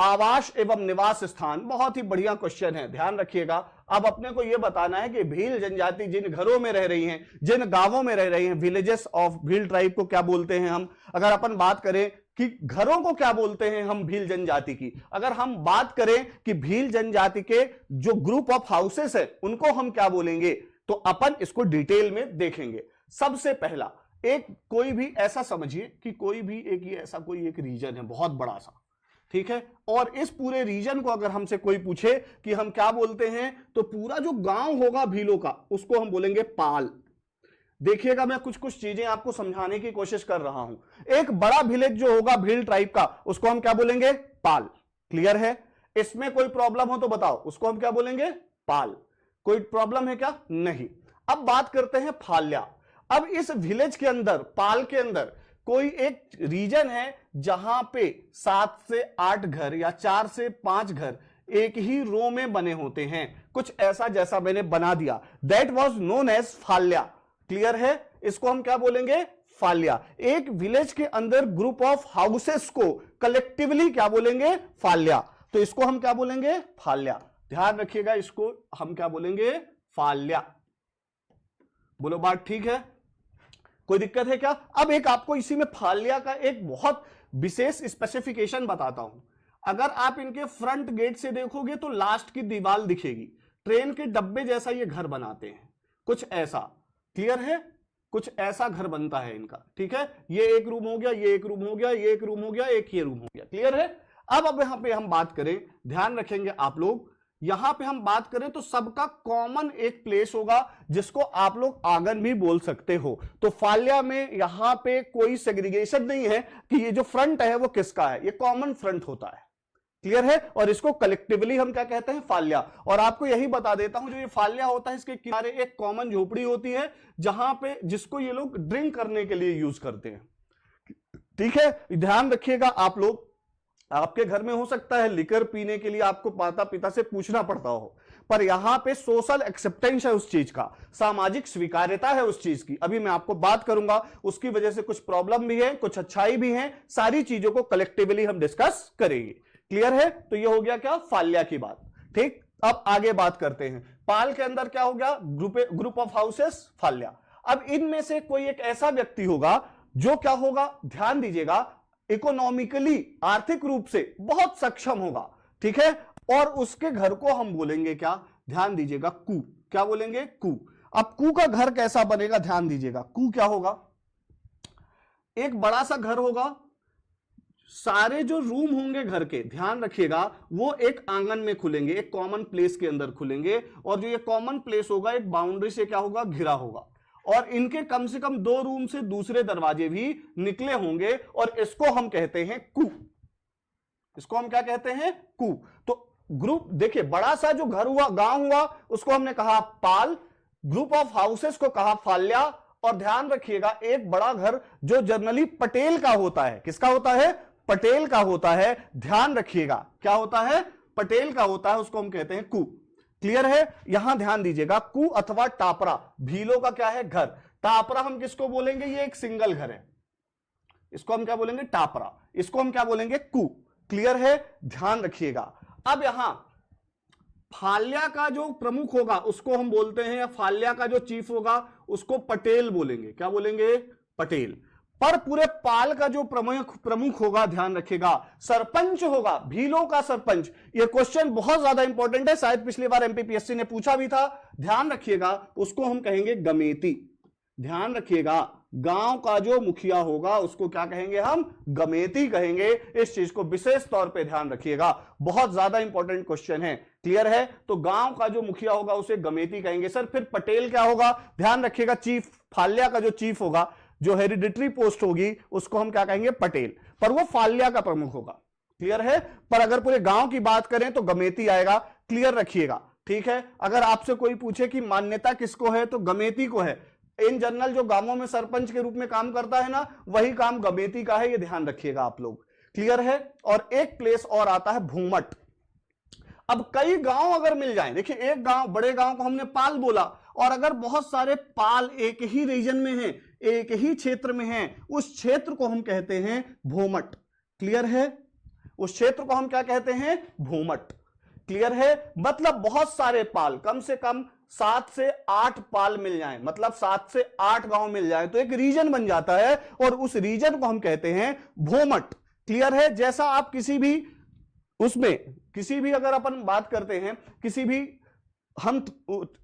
आवास एवं निवास स्थान, बहुत ही बढ़िया क्वेश्चन है, ध्यान रखिएगा। अब अपने को यह बताना है कि भील जनजाति जिन घरों में रह रही हैं, जिन गांवों में रह रही हैं, विलेजेस ऑफ भील ट्राइब को क्या बोलते हैं हम। अगर अपन बात करें कि घरों को क्या बोलते हैं हम भील जनजाति की, अगर हम बात करें कि भील जनजाति के जो ग्रुप ऑफ हाउसेस है उनको हम क्या बोलेंगे, तो अपन इसको डिटेल में देखेंगे। सबसे पहला, एक कोई भी ऐसा समझिए कि कोई भी एक ये ऐसा कोई एक रीजन है बहुत बड़ा सा, ठीक है, और इस पूरे रीजन को अगर हमसे कोई पूछे कि हम क्या बोलते हैं, तो पूरा जो गांव होगा भीलों का उसको हम बोलेंगे पाल। देखिएगा मैं कुछ कुछ चीजें आपको समझाने की कोशिश कर रहा हूं। एक बड़ा विलेज जो होगा भील ट्राइब का उसको हम क्या बोलेंगे, पाल। क्लियर है? इसमें कोई प्रॉब्लम हो तो बताओ, उसको हम क्या बोलेंगे, पाल। कोई प्रॉब्लम है क्या? नहीं। अब बात करते हैं फाल्या। अब इस विलेज के अंदर, पाल के अंदर कोई एक रीजन है जहां पे 7 से 8 घर या 4 से 5 घर एक ही रो में बने होते हैं, कुछ ऐसा जैसा मैंने बना दिया, दैट वाज नोन एज फाल्या। क्लियर है? इसको हम क्या बोलेंगे, फाल्या। एक विलेज के अंदर ग्रुप ऑफ हाउसेस को कलेक्टिवली क्या बोलेंगे, फाल्या। तो इसको हम क्या बोलेंगे, फाल्या। ध्यान रखिएगा, इसको हम क्या बोलेंगे, फाल्या। बोलो बात ठीक है? कोई दिक्कत है क्या? अब एक आपको इसी में फाल्या का एक बहुत विशेष स्पेसिफिकेशन बताता हूं। अगर आप इनके फ्रंट गेट से देखोगे तो लास्ट की दीवार दिखेगी, ट्रेन के डब्बे जैसा ये घर बनाते हैं, कुछ ऐसा। क्लियर है? कुछ ऐसा घर बनता है इनका, ठीक है। ये एक रूम हो गया, ये एक रूम हो गया, ये एक रूम हो गया, एक ये रूम हो गया। क्लियर है? अब यहां पे हम बात करें, ध्यान रखेंगे आप लोग, यहां पे हम बात करें तो सबका कॉमन एक प्लेस होगा जिसको आप लोग आंगन भी बोल सकते हो। तो फाल्या में यहां पे कोई सेग्रीगेशन नहीं है कि ये जो फ्रंट है वो किसका है, ये कॉमन फ्रंट होता है। क्लियर है? और इसको कलेक्टिवली हम क्या कहते हैं, फाल्या। और आपको यही बता देता हूं, जो ये फाल्या होता है इसके किनारे एक कॉमन झोपड़ी होती है जहां पे, जिसको ये लोग ड्रिंक करने के लिए यूज करते हैं। ठीक है, ध्यान रखिएगा आप लोग। आपके घर में हो सकता है लिकर पीने के लिए आपको माता पिता से पूछना पड़ता हो, पर यहां पे सोशल एक्सेप्टेंस है उस चीज का, सामाजिक स्वीकार्यता है उस चीज की। अभी मैं आपको बात करूंगा, उसकी वजह से कुछ प्रॉब्लम भी है, कुछ अच्छाई भी है, सारी चीजों को कलेक्टिवली हम डिस्कस करेंगे। क्लियर है? तो ये हो गया क्या, फाल्या की बात। ठीक, अब आगे बात करते हैं। पाल के अंदर क्या हो गया, ग्रुप ऑफ हाउसेस, फाल्या। अब इनमें से कोई एक ऐसा व्यक्ति होगा जो क्या होगा, ध्यान दीजिएगा, इकोनॉमिकली, आर्थिक रूप से बहुत सक्षम होगा, ठीक है, और उसके घर को हम बोलेंगे क्या, ध्यान दीजिएगा, कू। क्या बोलेंगे, कू। अब कू का घर कैसा बनेगा, ध्यान दीजिएगा। कू क्या होगा, एक बड़ा सा घर होगा, सारे जो रूम होंगे घर के, ध्यान रखिएगा, वो एक आंगन में खुलेंगे, एक कॉमन प्लेस के अंदर खुलेंगे, और जो ये कॉमन प्लेस होगा एक बाउंड्री से क्या होगा, घिरा होगा, और इनके कम से कम 2 रूम से दूसरे दरवाजे भी निकले होंगे, और इसको हम कहते हैं कू। इसको हम क्या कहते हैं, कू। तो ग्रुप, देखिए, बड़ा सा जो घर हुआ, गांव हुआ, उसको हमने कहा पाल, ग्रुप ऑफ हाउसेस को कहा फाल्या। और ध्यान रखिएगा, एक बड़ा घर जो जनरली पटेल का होता है, किसका होता है, पटेल का होता है। ध्यान रखिएगा, क्या होता है, पटेल का होता है, उसको हम कहते हैं कू। क्लियर है? यहां ध्यान दीजिएगा, कू अथवा टापरा, भीलों का क्या है, घर। टापरा हम किसको बोलेंगे, ये एक सिंगल घर है, इसको हम क्या बोलेंगे, टापरा। इसको हम क्या बोलेंगे, कू। क्लियर है? ध्यान रखिएगा। अब यहां फाल्या का जो प्रमुख होगा उसको हम बोलते हैं, या फाल्या का जो चीफ होगा उसको पटेल बोलेंगे। क्या बोलेंगे, पटेल। पर पूरे पाल का जो प्रमुख होगा, ध्यान रखिएगा, सरपंच होगा, भीलों का सरपंच। यह क्वेश्चन बहुत ज्यादा इंपॉर्टेंट है, शायद पिछली बार एमपीपीएससी ने पूछा भी था। ध्यान रखिएगा, उसको हम कहेंगे गमेती। ध्यान रखिएगा, गांव का जो मुखिया होगा उसको क्या कहेंगे, हम गमेती कहेंगे। इस चीज को विशेष तौर पे ध्यान रखिएगा, बहुत ज्यादा इंपॉर्टेंट क्वेश्चन है। क्लियर है? तो गांव का जो मुखिया होगा उसे गमेती कहेंगे। सर फिर पटेल क्या होगा, ध्यान रखिएगा, चीफ, फाल्या का जो चीफ होगा, जो हेरिडिटरी पोस्ट होगी, उसको हम क्या कहेंगे, पटेल, पर वो फाल्या का प्रमुख होगा। क्लियर है? पर अगर पूरे गांव की बात करें तो गमेती आएगा। क्लियर रखिएगा, ठीक है। अगर आपसे कोई पूछे कि मान्यता किसको है तो गमेती को है। इन जनरल जो गांवों में सरपंच के रूप में काम करता है ना, वही काम गमेती का है, ये ध्यान रखिएगा आप लोग। क्लियर है? और एक प्लेस और आता है भूमट। अब कई गांव अगर मिल जाएं, देखिए एक गांव, बड़े गांव को हमने पाल बोला, और अगर बहुत सारे पाल एक ही रीजन में हैं, एक ही क्षेत्र में हैं, उस क्षेत्र को हम कहते हैं भूमट। क्लियर है? उस क्षेत्र को हम क्या कहते हैं? भूमट। क्लियर है? मतलब बहुत सारे पाल, कम से कम 7 से 8 पाल मिल जाएं, मतलब 7 से 8 गांव मिल जाएं तो एक रीजन बन जाता है और उस रीजन को हम कहते हैं भूमट। क्लियर है? जैसा आप किसी भी उसमें किसी भी अगर अपन बात करते हैं, किसी भी हम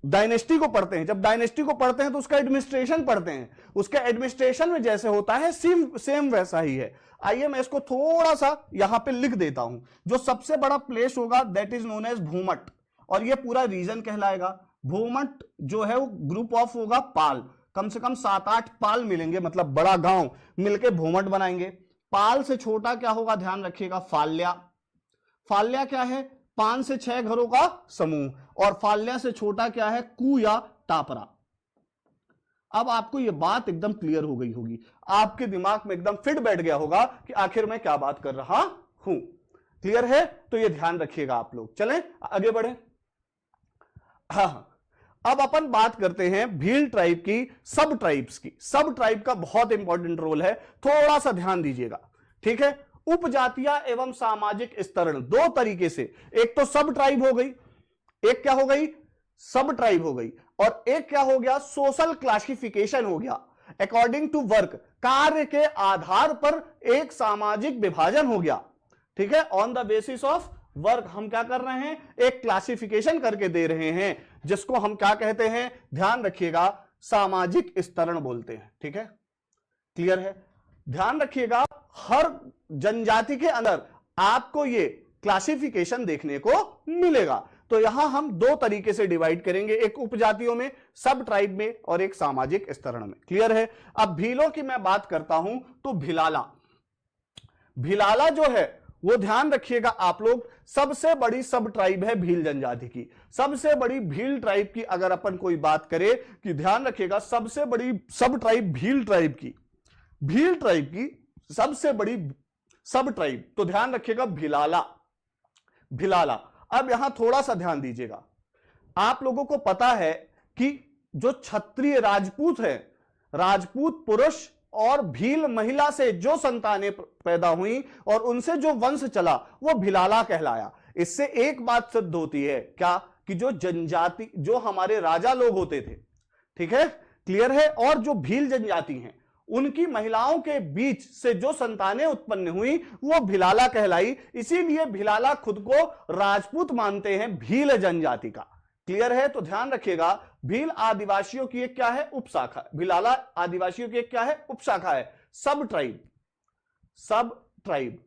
डायनेस्टी को पढ़ते हैं, जब डायनेस्टी को पढ़ते हैं तो उसका एडमिनिस्ट्रेशन पढ़ते हैं, उसके एडमिनिस्ट्रेशन में जैसे होता है सेम वैसा ही है। आइए मैं इसको थोड़ा सा यहां पे लिख देता हूं। जो सबसे बड़ा प्लेस होगा दैट इज नोन एज भूमट, और ये पूरा रीजन कहलाएगा। भूमट जो है वो ग्रुप ऑफ होगा पाल, कम से कम 7-8 पाल मिलेंगे, मतलब बड़ा गांव मिलके भूमट बनाएंगे। पाल से छोटा क्या होगा? ध्यान रखिएगा, फाल्या। फाल्या क्या है? 5 से 6 घरों का समूह। और फाल्या से छोटा क्या है? कू या टापरा। अब आपको यह बात एकदम क्लियर हो गई होगी, आपके दिमाग में एकदम फिट बैठ गया होगा कि आखिर मैं क्या बात कर रहा हूं। क्लियर है? तो यह ध्यान रखिएगा आप लोग। चलें आगे बढ़े। हाँ, अब अपन बात करते हैं भील ट्राइब की सब ट्राइब्स की। सब ट्राइब का बहुत इंपॉर्टेंट रोल है, थोड़ा सा ध्यान दीजिएगा। ठीक है? उपजातियां एवं सामाजिक स्तरण दो तरीके से, एक तो सब ट्राइब हो गई, एक क्या हो गई? सब ट्राइब हो गई, और एक क्या हो गया? सोशल क्लासिफिकेशन हो गया। अकॉर्डिंग टू वर्क, कार्य के आधार पर एक सामाजिक विभाजन हो गया। ठीक है? On the basis of work हम क्या कर रहे हैं? एक क्लासिफिकेशन करके दे रहे हैं, जिसको हम क्या कहते हैं? ध्यान रखिएगा, सामाजिक स्तरण बोलते हैं। ठीक है? क्लियर है? ध्यान रखिएगा, हर जनजाति के अंदर आपको ये क्लासिफिकेशन देखने को मिलेगा। तो यहां हम दो तरीके से डिवाइड करेंगे, एक उपजातियों में, सब ट्राइब में, और एक सामाजिक स्तरण में। क्लियर है? अब भीलों की मैं बात करता हूं तो भिलाला, भिलाला जो है वो ध्यान रखिएगा आप लोग, सबसे बड़ी सब ट्राइब है भील जनजाति की। सबसे बड़ी भील ट्राइब की अगर अपन कोई बात करें कि ध्यान रखिएगा, सबसे बड़ी सब ट्राइब भील ट्राइब की, भील ट्राइब की सबसे बड़ी सब ट्राइब, तो ध्यान रखिएगा भिलाला। भिलाला। अब यहां थोड़ा सा ध्यान दीजिएगा, आप लोगों को पता है कि जो क्षत्रिय राजपूत है, राजपूत पुरुष और भील महिला से जो संतानें पैदा हुई और उनसे जो वंश चला वो भिलाला कहलाया। इससे एक बात सिद्ध होती है क्या? कि जो जनजाति, जो हमारे राजा लोग होते थे, ठीक है, क्लियर है, और जो भील जनजाति हैं, उनकी महिलाओं के बीच से जो संतानें उत्पन्न हुई वो भिलाला कहलाई। इसीलिए भिलाला खुद को राजपूत मानते हैं भील जनजाति का। क्लियर है? तो ध्यान रखिएगा, भील आदिवासियों की एक क्या है? उपशाखा। भिलाला आदिवासियों की एक क्या है? उपशाखा है, सब ट्राइब, सब ट्राइब।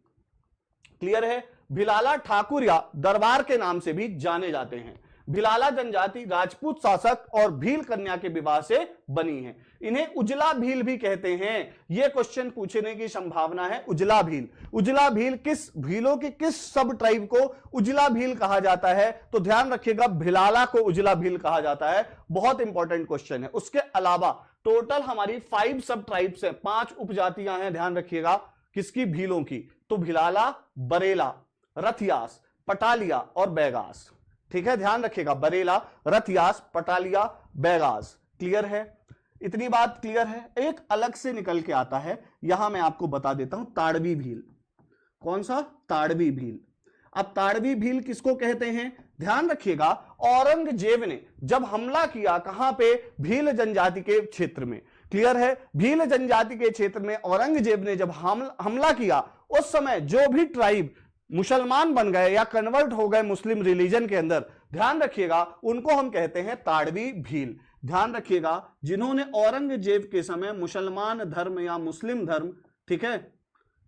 क्लियर है? भिलाला ठाकुर या दरबार के नाम से भी जाने जाते हैं। भिलाला जनजाति राजपूत शासक और भील कन्या के विवाह से बनी है। इन्हें उजला भील भी कहते हैं। यह क्वेश्चन पूछने की संभावना है। उजला भील, उजला भील किस भीलों की किस सब ट्राइब को उजला भील कहा जाता है? तो ध्यान रखिएगा, भिलाला को उजला भील कहा जाता है। बहुत इंपॉर्टेंट क्वेश्चन है। उसके अलावा टोटल हमारी 5 सब ट्राइब्स हैं, 5 उपजातियां हैं। ध्यान रखिएगा किसकी? भीलों की। तो भिलाला, बरेला, रथियास, पटालिया और बैगास। ठीक है? ध्यान रखिएगा, बरेला, रथियास, पटालिया, बैगास। क्लियर है? इतनी बात क्लियर है? एक अलग से निकल के आता है, यहां मैं आपको बता देता हूं, ताड़वी भील। कौन सा? ताड़वी भील। अब ताड़वी भील किसको कहते हैं? ध्यान रखिएगा, औरंगजेब ने जब हमला किया, कहां पे? भील जनजाति के क्षेत्र में। क्लियर है? भील जनजाति के क्षेत्र में औरंगजेब ने जब हमला किया, उस समय जो भी ट्राइब मुसलमान बन गए या कन्वर्ट हो गए मुस्लिम रिलीजन के अंदर, ध्यान रखिएगा, उनको हम कहते हैं ताड़वी भील। ध्यान रखिएगा, जिन्होंने औरंगजेब के समय मुसलमान धर्म या मुस्लिम धर्म, ठीक है,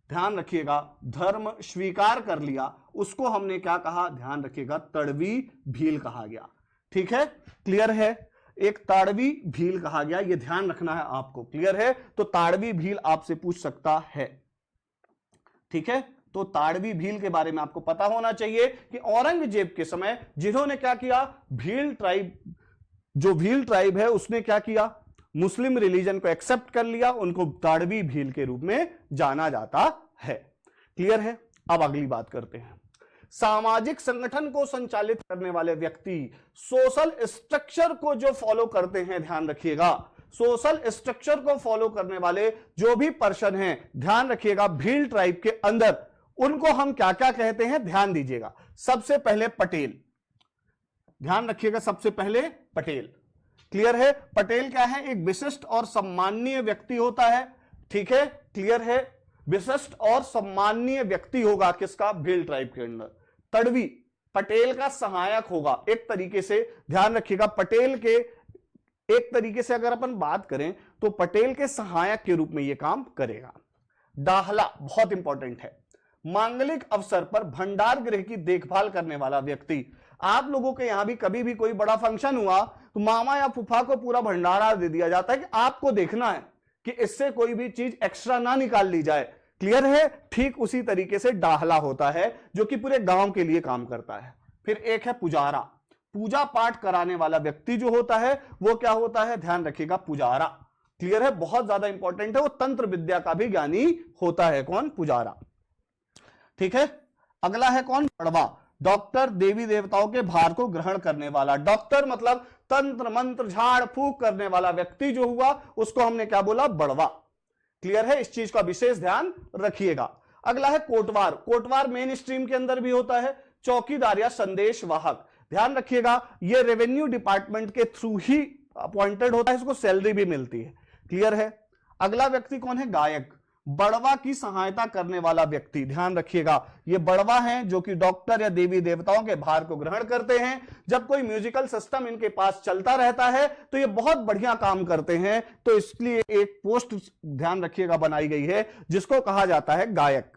ध्यान रखिएगा, धर्म स्वीकार कर लिया, उसको हमने क्या कहा? ध्यान रखिएगा, ताड़वी भील कहा गया। ठीक है? क्लियर है? एक ताड़वी भील कहा गया, यह ध्यान रखना है आपको। क्लियर है? तो ताड़वी भील आपसे पूछ सकता है। ठीक है? तो ताड़वी भील के बारे में आपको पता होना चाहिए कि औरंगजेब के समय जिन्होंने क्या किया? भील ट्राइब, जो भील ट्राइब है उसने क्या किया? मुस्लिम रिलीजन को एक्सेप्ट कर लिया, उनको ताड़वी भील के रूप में जाना जाता है। क्लियर है? अब अगली बात करते हैं। सामाजिक संगठन को संचालित करने वाले व्यक्ति, सोशल स्ट्रक्चर को जो फॉलो करते हैं, ध्यान रखिएगा, सोशल स्ट्रक्चर को फॉलो करने वाले जो भी पर्सन हैं, ध्यान रखिएगा, भील ट्राइब के अंदर उनको हम क्या क्या कहते हैं, ध्यान दीजिएगा। सबसे पहले पटेल, ध्यान रखिएगा, सबसे पहले पटेल। क्लियर है? पटेल क्या है? एक विशिष्ट और सम्माननीय व्यक्ति होता है। ठीक है, क्लियर है? विशिष्ट और सम्माननीय व्यक्ति होगा किसका? भील ट्राइब के अंदर। तड़वी पटेल का सहायक होगा एक तरीके से, ध्यान रखिएगा। पटेल के एक तरीके से अगर अपन बात करें तो पटेल के सहायक के रूप में यह काम करेगा। डाहला बहुत इंपॉर्टेंट है, मांगलिक अवसर पर भंडार गृह की देखभाल करने वाला व्यक्ति। आप लोगों के यहां भी कभी भी कोई बड़ा फंक्शन हुआ तो मामा या फूफा को पूरा भंडारा दे दिया जाता है कि आपको देखना है कि इससे कोई भी चीज एक्स्ट्रा ना निकाल ली जाए। क्लियर है? ठीक उसी तरीके से डाहला होता है जो कि पूरे गांव के लिए काम करता है। फिर एक है पुजारा, पूजा पाठ कराने वाला व्यक्ति जो होता है वो क्या होता है? ध्यान रखिएगा, पुजारा। क्लियर है? बहुत ज्यादा इंपॉर्टेंट है, वो तंत्र विद्या का भी ज्ञानी होता है। कौन? पुजारा। ठीक है, अगला है कौन? बड़वा, डॉक्टर, देवी देवताओं के भार को ग्रहण करने वाला। डॉक्टर मतलब तंत्र मंत्र झाड़ फूक करने वाला व्यक्ति जो हुआ उसको हमने क्या बोला? बड़वा। क्लियर है? इस चीज का विशेष ध्यान रखिएगा। अगला है कोटवार, कोटवार मेन स्ट्रीम के अंदर भी होता है, चौकीदार या संदेश वाहक। ध्यान रखिएगा, ये रेवेन्यू डिपार्टमेंट के थ्रू ही अपॉइंटेड होता है, इसको सैलरी भी मिलती है। क्लियर है? अगला व्यक्ति कौन है? गायक, बड़वा की सहायता करने वाला व्यक्ति। ध्यान रखिएगा, ये बड़वा हैं जो कि डॉक्टर या देवी देवताओं के भार को ग्रहण करते हैं। जब कोई म्यूजिकल सिस्टम इनके पास चलता रहता है तो ये बहुत बढ़िया काम करते हैं, तो इसलिए एक पोस्ट ध्यान रखिएगा बनाई गई है जिसको कहा जाता है गायक।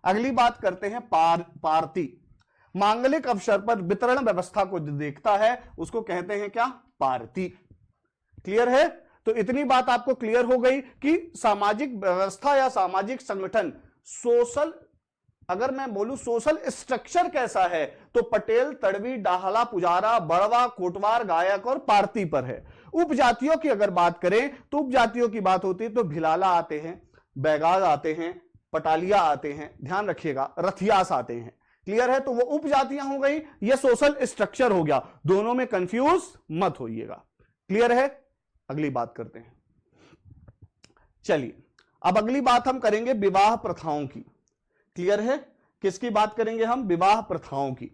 अगली बात करते हैं पारती, मांगलिक अवसर पर वितरण व्यवस्था को जो देखता है उसको कहते हैं क्या? पारती। क्लियर है? तो इतनी बात आपको क्लियर हो गई कि सामाजिक व्यवस्था या सामाजिक संगठन, सोशल, अगर मैं बोलूं सोशल स्ट्रक्चर कैसा है तो पटेल, तड़वी, डाहला, पुजारा, बड़वा, कोटवार, गायक और पारती पर है। उपजातियों की अगर बात करें तो उपजातियों की बात होती है तो भिलाला आते हैं, बैगाज आते हैं, पटालिया आते हैं, ध्यान रखिएगा, रथियास आते हैं। क्लियर है? तो वो उपजातियां हो गई, ये सोशल स्ट्रक्चर हो गया, दोनों में कंफ्यूज मत होइएगा। क्लियर है? अगली बात करते हैं। चलिए, अब अगली बात हम करेंगे विवाह प्रथाओं की। क्लियर है? किसकी बात करेंगे हम? विवाह प्रथाओं की।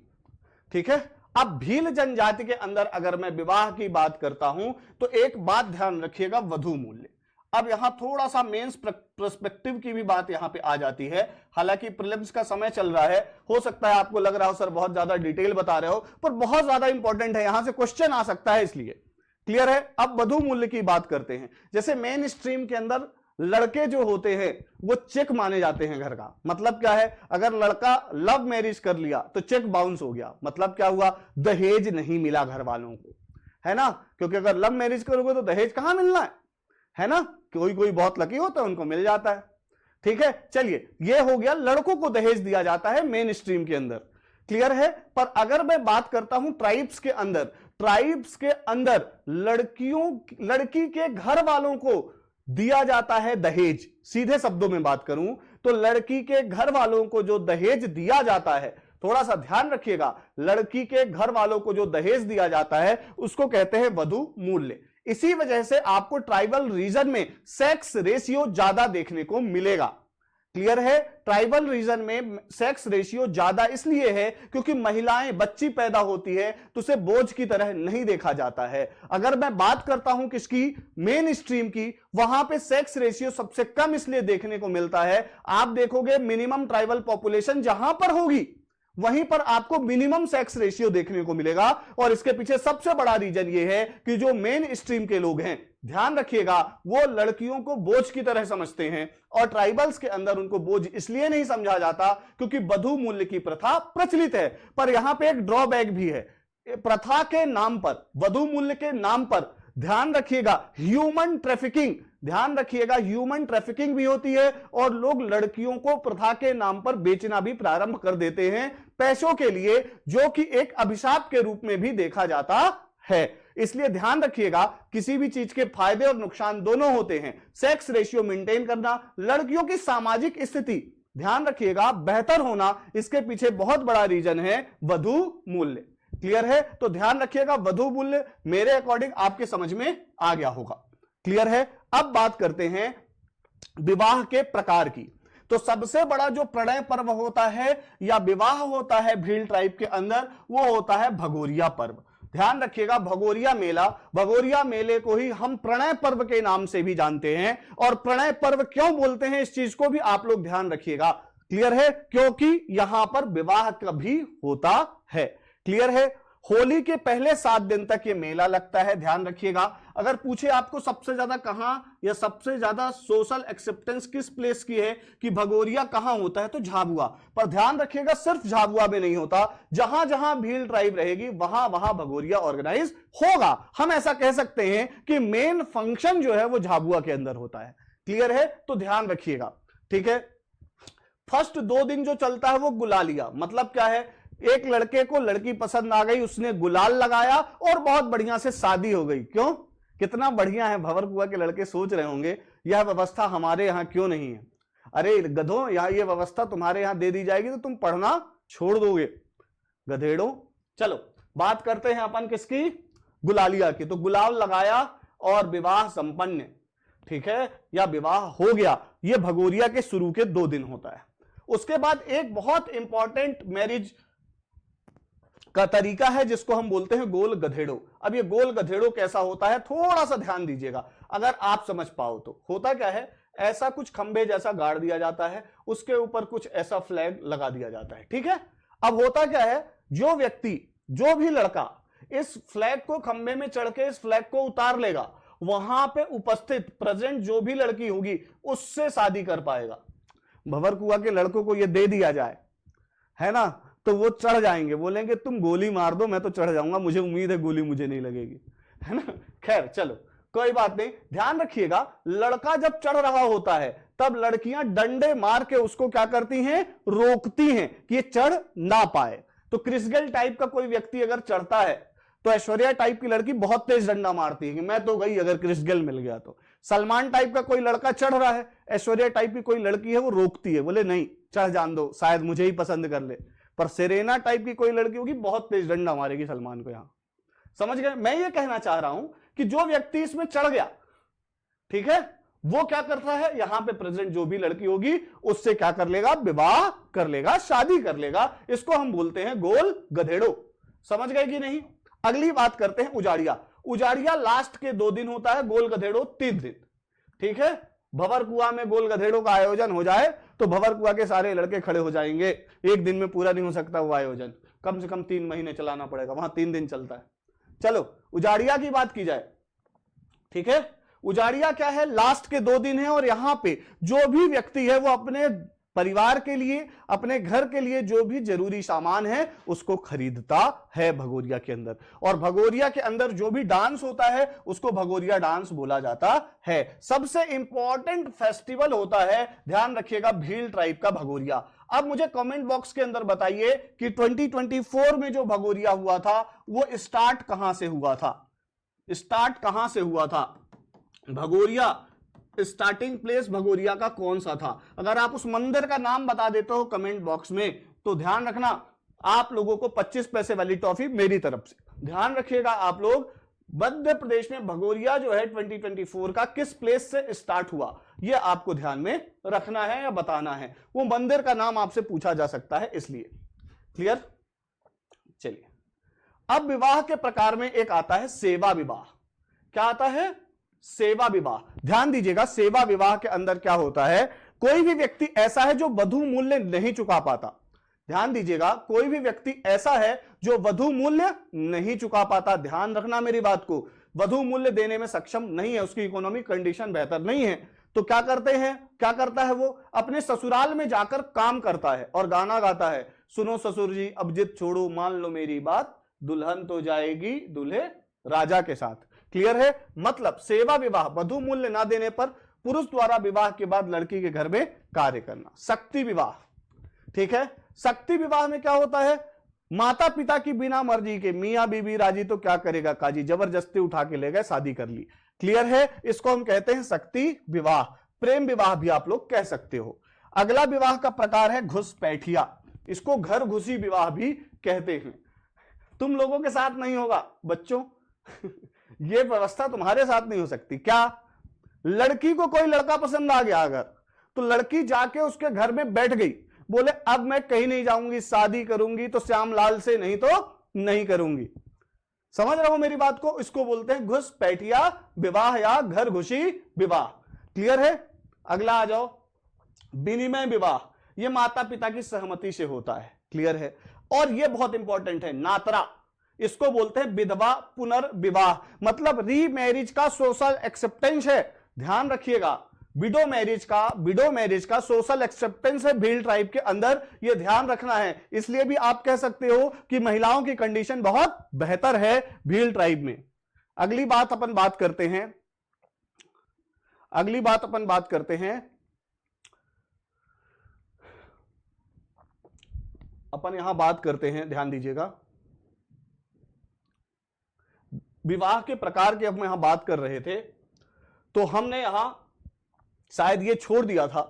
ठीक है, अब भील जनजाति के अंदर अगर मैं विवाह की बात करता हूं तो एक बात ध्यान रखिएगा, वधू मूल्य। अब यहां थोड़ा सा मेंस पर्सपेक्टिव की भी बात यहां पे आ जाती है, हालांकि प्रीलिम्स का समय चल रहा है, हो सकता है आपको लग रहा हो सर बहुत ज्यादा डिटेल बता रहे हो, पर बहुत ज्यादा इंपॉर्टेंट है, यहां से क्वेश्चन आ सकता है इसलिए। क्लियर है? अब वधू मूल्य की बात करते हैं। जैसे मेन स्ट्रीम के अंदर लड़के जो होते हैं वो चेक माने जाते हैं घर का। मतलब क्या है? अगर लड़का लव मैरिज कर लिया तो चेक बाउंस हो गया, मतलब क्या हुआ? दहेज नहीं मिला घर वालों को, है ना? क्योंकि अगर लव मैरिज करोगे तो दहेज कहां मिलना है ना? कोई कोई बहुत लकी होता है उनको मिल जाता है। ठीक है, चलिए, ये हो गया, लड़कों को दहेज दिया जाता है मेन स्ट्रीम के अंदर। क्लियर है? पर अगर मैं बात करता हूं ट्राइब्स के अंदर, ट्राइब्स के अंदर लड़की के घर वालों को दिया जाता है दहेज। सीधे शब्दों में बात करूं तो लड़की के घर वालों को जो दहेज दिया जाता है, थोड़ा सा ध्यान रखिएगा, लड़की के घर वालों को जो दहेज दिया जाता है उसको कहते हैं वधू मूल्य। इसी वजह से आपको ट्राइबल रीजन में सेक्स रेशियो ज्यादा देखने को मिलेगा। क्लियर है? ट्राइबल रीजन में सेक्स रेशियो ज्यादा इसलिए है क्योंकि महिलाएं, बच्ची पैदा होती है तो उसे बोझ की तरह नहीं देखा जाता है। अगर मैं बात करता हूं किसकी? मेन स्ट्रीम की, वहां पे सेक्स रेशियो सबसे कम इसलिए देखने को मिलता है। आप देखोगे मिनिमम ट्राइबल पॉपुलेशन जहां पर होगी वहीं पर आपको मिनिमम सेक्स रेशियो देखने को मिलेगा, और इसके पीछे सबसे बड़ा रीजन यह है कि जो मेन स्ट्रीम के लोग हैं, ध्यान रखिएगा, वो लड़कियों को बोझ की तरह समझते हैं, और ट्राइबल्स के अंदर उनको बोझ इसलिए नहीं समझा जाता क्योंकि वधू मूल्य की प्रथा प्रचलित है। पर यहां पे एक ड्रॉबैक भी है, प्रथा के नाम पर, वधू मूल्य के नाम पर ध्यान रखिएगा ह्यूमन ट्रैफिकिंग, ध्यान रखिएगा ह्यूमन ट्रैफिकिंग भी होती है, और लोग लड़कियों को प्रथा के नाम पर बेचना भी प्रारंभ कर देते हैं पैसों के लिए, जो कि एक अभिशाप के रूप में भी देखा जाता है। इसलिए ध्यान रखिएगा, किसी भी चीज के फायदे और नुकसान दोनों होते हैं। सेक्स रेशियो मेंटेन करना, लड़कियों की सामाजिक स्थिति ध्यान रखिएगा बेहतर होना, इसके पीछे बहुत बड़ा रीजन है वधू मूल्य। क्लियर है? तो ध्यान रखिएगा, वधू मूल्य मेरे अकॉर्डिंग आपके समझ में आ गया होगा। क्लियर है? अब बात करते हैं विवाह के प्रकार की। तो सबसे बड़ा जो प्रणय पर्व होता है या विवाह होता है भील ट्राइब के अंदर, वो होता है भगोरिया पर्व। ध्यान रखिएगा, भगोरिया मेला, भगोरिया मेले को ही हम प्रणय पर्व के नाम से भी जानते हैं। और प्रणय पर्व क्यों बोलते हैं, इस चीज को भी आप लोग ध्यान रखिएगा। क्लियर है? क्योंकि यहां पर विवाह कभी होता है। क्लियर है? होली के पहले 7 दिन तक ये मेला लगता है। ध्यान रखिएगा, अगर पूछे आपको सबसे ज्यादा कहां या सबसे ज्यादा सोशल एक्सेप्टेंस किस प्लेस की है कि भगोरिया कहां होता है, तो झाबुआ। पर ध्यान रखिएगा, सिर्फ झाबुआ में नहीं होता, जहां जहां भील ट्राइब रहेगी वहां वहां भगोरिया ऑर्गेनाइज होगा। हम ऐसा कह सकते हैं कि मेन फंक्शन जो है वो झाबुआ के अंदर होता है। क्लियर है? तो ध्यान रखिएगा। ठीक है, फर्स्ट 2 दिन जो चलता है वो गुलालिया, मतलब क्या है, एक लड़के को लड़की पसंद आ गई, उसने गुलाल लगाया और बहुत बढ़िया से शादी हो गई। क्यों? कितना बढ़िया है। भंवरकुआ के लड़के सोच रहे होंगे यह व्यवस्था हमारे यहां क्यों नहीं है। अरे गधों, यहां यह व्यवस्था तुम्हारे यहां दे दी जाएगी तो तुम पढ़ना छोड़ दोगे, गधेड़ों। चलो बात करते हैं अपन किसकी, गुलालिया की। तो गुलाल लगाया और विवाह संपन्न, ठीक है, या विवाह हो गया। यह भगोरिया के शुरू के 2 दिन होता है। उसके बाद एक बहुत इंपॉर्टेंट मैरिज का तरीका है जिसको हम बोलते हैं गोल गधेड़ो। अब ये गोल गधेड़ो कैसा होता है, थोड़ा सा ध्यान दीजिएगा अगर आप समझ पाओ तो। होता क्या है, ऐसा कुछ खंबे जैसा गाड़ दिया जाता है, उसके ऊपर कुछ ऐसा फ्लैग लगा दिया जाता है। ठीक है, अब होता क्या है, जो व्यक्ति, जो भी लड़का इस फ्लैग को, खंबे में चढ़ के इस फ्लैग को उतार लेगा, वहां पे उपस्थित प्रेजेंट जो भी लड़की होगी उससे शादी कर पाएगा। भंवरकुआ के लड़कों को यह दे दिया जाए, है ना, तो वो चढ़ जाएंगे, बोलेंगे तुम गोली मार दो मैं तो चढ़ जाऊंगा, मुझे उम्मीद है गोली मुझे नहीं लगेगी, है ना। खैर चलो कोई बात नहीं। ध्यान रखिएगा, लड़का जब चढ़ रहा होता है तब लड़कियां डंडे मार के उसको क्या करती हैं, रोकती हैं कि ये चढ़ ना पाए। तो क्रिस गेल टाइप का कोई व्यक्ति अगर चढ़ता है तो ऐश्वर्या टाइप की लड़की बहुत तेज डंडा मारती है कि मैं तो गई अगर क्रिस गेल मिल गया तो। सलमान टाइप का कोई लड़का चढ़ रहा है, ऐश्वर्या टाइप की कोई लड़की है वो रोकती है, बोले नहीं चढ़ जान दो, शायद मुझे ही पसंद कर ले। पर सेरेना टाइप की कोई लड़की होगी बहुत तेज डंडा मारेगी सलमान को। यहां समझ गए? मैं ये कहना चाह रहा हूं कि जो व्यक्ति इसमें चढ़ गया, ठीक है, वो क्या करता है, यहां पे प्रेजेंट जो भी लड़की होगी उससे क्या कर लेगा, विवाह कर लेगा, शादी कर लेगा। इसको हम बोलते हैं गोल गधेड़ो। समझ गए कि नहीं? अगली बात करते हैं उजाड़िया। उजाड़िया लास्ट के 2 दिन होता है, गोल गधेड़ो 3 दिन। ठीक है, भंवरकुआ में गोल गधेड़ो का आयोजन हो जाए तो भंवरकुआ के सारे लड़के खड़े हो जाएंगे। एक दिन में पूरा नहीं हो सकता वो आयोजन, कम से कम 3 महीने चलाना पड़ेगा, वहां 3 दिन चलता है। चलो उजाड़िया की बात की जाए, ठीक है, उजाड़िया क्या है, लास्ट के 2 दिन है और यहां पे जो भी व्यक्ति है वो अपने परिवार के लिए, अपने घर के लिए जो भी जरूरी सामान है उसको खरीदता है भगोरिया के अंदर। और भगोरिया के अंदर जो भी डांस होता है उसको भगोरिया डांस बोला जाता है। सबसे इंपॉर्टेंट फेस्टिवल होता है, ध्यान रखिएगा, भील ट्राइब का भगोरिया। अब मुझे कमेंट बॉक्स के अंदर बताइए कि 2024 में जो भगोरिया हुआ था वो स्टार्ट कहां से हुआ था, स्टार्ट कहां से हुआ था भगोरिया, स्टार्टिंग प्लेस भगोरिया का कौन सा था। अगर आप उस मंदिर का नाम बता देते हो कमेंट बॉक्स में तो ध्यान रखना आप लोगों को 25 पैसे वाली टॉफी मेरी तरफ से। ध्यान रखिएगा आप लोग, मध्य प्रदेश में भगोरिया जो है 2024 का किस प्लेस से स्टार्ट हुआ यह आपको ध्यान में रखना है या बताना है। वो मंदिर का नाम आपसे पूछा जा सकता है इसलिए। क्लियर? चलिए अब विवाह के प्रकार में एक आता है सेवा विवाह। क्या आता है? सेवा विवाह। ध्यान दीजिएगा, सेवा विवाह के अंदर क्या होता है, कोई भी व्यक्ति ऐसा है जो वधू मूल्य नहीं चुका पाता। ध्यान दीजिएगा, कोई भी व्यक्ति ऐसा है जो वधू मूल्य नहीं चुका पाता। ध्यान रखना मेरी बात को, वधू मूल्य देने में सक्षम नहीं है, उसकी इकोनॉमिक कंडीशन बेहतर नहीं है, तो क्या करते हैं, क्या करता है वो, अपने ससुराल में जाकर काम करता है और गाना गाता है, सुनो ससुर जी अब जिद छोड़ो मान लो मेरी बात, दुल्हन तो जाएगी दूल्हे राजा के साथ। क्लियर है? मतलब सेवा विवाह, वधू मूल्य ना देने पर पुरुष द्वारा विवाह के बाद लड़की के घर में कार्य करना। शक्ति विवाह, ठीक है, शक्ति विवाह में क्या होता है, माता पिता की बिना मर्जी के, मियां बीबी राजी तो क्या करेगा काजी, जबरदस्ती उठा के ले गए, शादी कर ली। क्लियर है? इसको हम कहते हैं शक्ति विवाह। प्रेम विवाह भी आप लोग कह सकते हो। अगला विवाह का प्रकार है घुसपैठिया, इसको घर घुसी विवाह भी कहते हैं। तुम लोगों के साथ नहीं होगा बच्चों ये व्यवस्था तुम्हारे साथ नहीं हो सकती। क्या? लड़की को कोई लड़का पसंद आ गया अगर, तो लड़की जाके उसके घर में बैठ गई, बोले अब मैं कहीं नहीं जाऊंगी, शादी करूंगी तो श्यामलाल से, नहीं तो नहीं करूंगी। समझ रहे हो मेरी बात को? इसको बोलते हैं घुसपैठिया विवाह या घर घुसी विवाह। क्लियर है? अगला आ जाओ, विनिमय विवाह। यह माता पिता की सहमति से होता है। क्लियर है? और यह बहुत इंपॉर्टेंट है, नातरा। इसको बोलते हैं विधवा पुनर्विवाह, मतलब रीमैरिज का सोशल एक्सेप्टेंस है। ध्यान रखिएगा, विडो मैरिज का सोशल एक्सेप्टेंस है भील ट्राइब के अंदर, यह ध्यान रखना है। इसलिए भी आप कह सकते हो कि महिलाओं की कंडीशन बहुत बेहतर है भील ट्राइब में। अगली बात अपन बात करते हैं, अपन यहां बात करते हैं, ध्यान दीजिएगा, विवाह के प्रकार की हम यहां बात कर रहे थे, तो हमने यहां शायद ये छोड़ दिया था,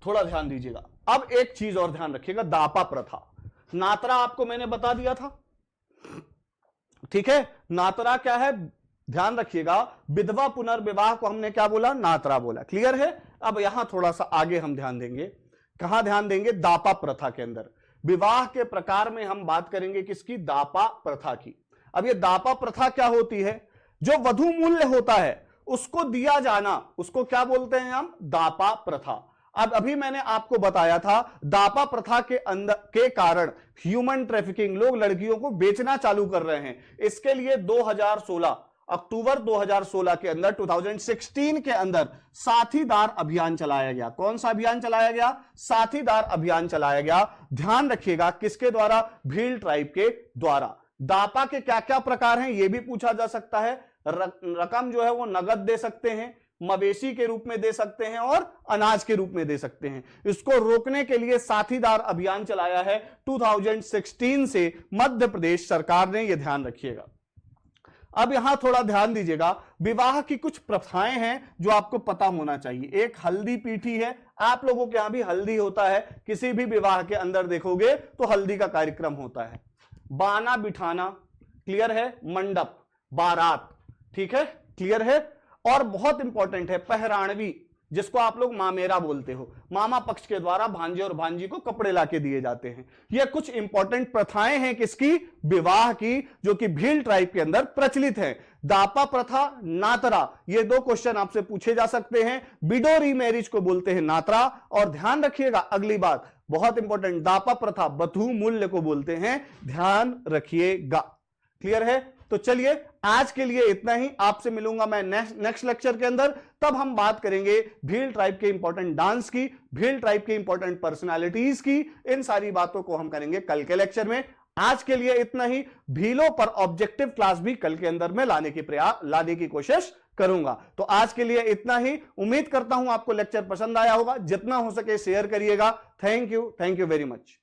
थोड़ा ध्यान दीजिएगा। अब एक चीज और ध्यान रखिएगा, दापा प्रथा। नातरा आपको मैंने बता दिया था, ठीक है? नातरा क्या है? ध्यान रखिएगा, विधवा पुनर्विवाह को हमने क्या बोला? नातरा बोला। क्लियर है? अब यहां थोड़ा सा आगे हम ध्यान देंगे, कहां ध्यान देंगे? दापा प्रथा के अंदर। विवाह के प्रकार में हम बात करेंगे किसकी? दापा प्रथा की। अब ये दापा प्रथा क्या होती है? जो वधु मूल्य होता है उसको दिया जाना, उसको क्या बोलते हैं हम? दापा प्रथा। अब अभी मैंने आपको बताया था, दापा प्रथा के अंदर के कारण ह्यूमन ट्रैफिकिंग, लोग लड़कियों को बेचना चालू कर रहे हैं। इसके लिए 2016 अक्टूबर 2016 के अंदर 2016 के अंदर साथीदार अभियान चलाया गया। कौन सा अभियान चलाया गया? साथीदार अभियान चलाया गया। ध्यान रखिएगा, किसके द्वारा? भील ट्राइब के द्वारा। दापा के क्या क्या प्रकार हैं यह भी पूछा जा सकता है। रकम जो है वो नगद दे सकते हैं, मवेशी के रूप में दे सकते हैं और अनाज के रूप में दे सकते हैं। इसको रोकने के लिए साथीदार अभियान चलाया है 2016 से मध्य प्रदेश सरकार ने, यह ध्यान रखिएगा। अब यहां थोड़ा ध्यान दीजिएगा, विवाह की कुछ प्रथाएं हैं जो आपको पता होना चाहिए। एक हल्दी पीठी है, आप लोगों के यहां भी हल्दी होता है, किसी भी विवाह के अंदर देखोगे तो हल्दी का कार्यक्रम होता है। बाना बिठाना, क्लियर है? मंडप, बारात, ठीक है? क्लियर है? और बहुत इंपॉर्टेंट है पहराणवी, जिसको आप लोग मामेरा बोलते हो। मामा पक्ष के द्वारा भांजे और भांजी को कपड़े लाके दिए जाते हैं। ये कुछ इंपॉर्टेंट प्रथाएं हैं किसकी? विवाह की, जो कि भील ट्राइब के अंदर प्रचलित है। दापा प्रथा, नातरा, ये दो क्वेश्चन आपसे पूछे जा सकते हैं। विडो रीमैरिज को बोलते हैं नातरा। और ध्यान रखिएगा अगली बात, बहुत इंपॉर्टेंट, दापा प्रथा वधु मूल्य को बोलते हैं, ध्यान रखिएगा। क्लियर है? तो चलिए आज के लिए इतना ही। आपसे मिलूंगा मैं नेक्स्ट लेक्चर के अंदर, तब हम बात करेंगे भील ट्राइब के इंपॉर्टेंट डांस की, भील ट्राइब के इंपॉर्टेंट पर्सनालिटीज की। इन सारी बातों को हम करेंगे कल के लेक्चर में। आज के लिए इतना ही। भीलों पर ऑब्जेक्टिव क्लास भी कल के अंदर में लाने की कोशिश करूंगा। तो आज के लिए इतना ही। उम्मीद करता हूं आपको लेक्चर पसंद आया होगा। जितना हो सके शेयर करिएगा। Thank you very much.